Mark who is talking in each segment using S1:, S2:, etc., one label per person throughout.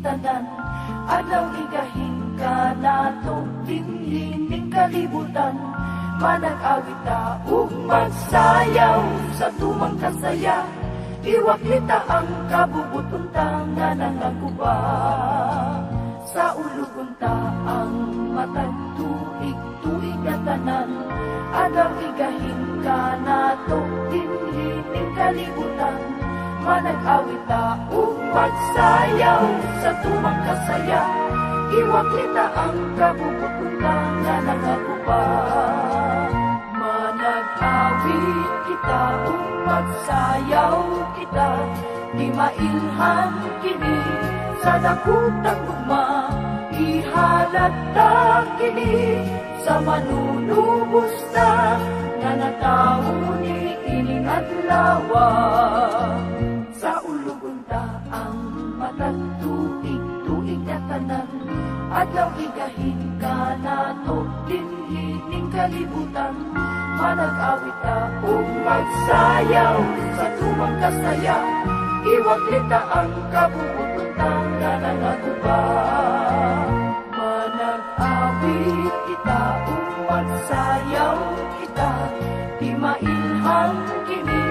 S1: tanan, adlaw igahin ka nato dinhining kalibutan. Manag-awit ta ug magsayaw sa tumang kasaya, iwaklita ang kabubuton ta nga nangaguba. Sa ulugon ta ang matag tuig na tanan, adlaw igahin ka nato dinhining kalibutan. Manag-awit ta ug magsayaw sa tumang kasaya, iwaklita ang kabubuton ta nga nangaguba. Manag-awit kita ug magsayaw kita, di mailhan kini sa dakutang gugma. Ihalata kini sa manunubos na nga natawo ni ining adlawa. Sa ulugon ta ang matag tuig na tanan, adlaw igahin ka nato dinhining kalibutan. Manag-awit ta ug magsayaw sa tumang kasaya, iwaklita ang kabubuton ta nga nangaguba. Manag-awit kita ug magsayaw kita, di mailhan kini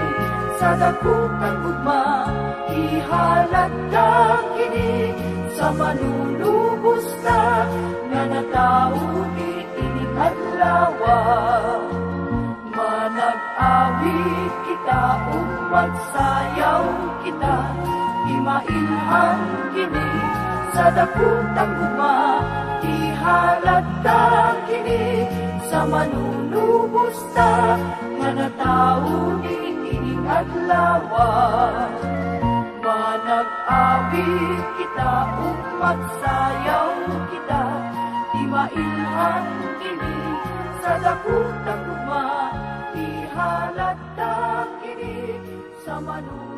S1: sa dakutang gugma. Ihalata kini sa manunubos na nga natawo ni ining adlawa. Manag-awit kita ug magsayaw kita, di mailhan kini sa dakutang gugma. Ihalata kini sa manunubos na nga natawo ni ining adlawa. Manag-awit kita ug magsayaw kita, di mailhan kini sa dakutang gugma. Ihalata kini sa manunubos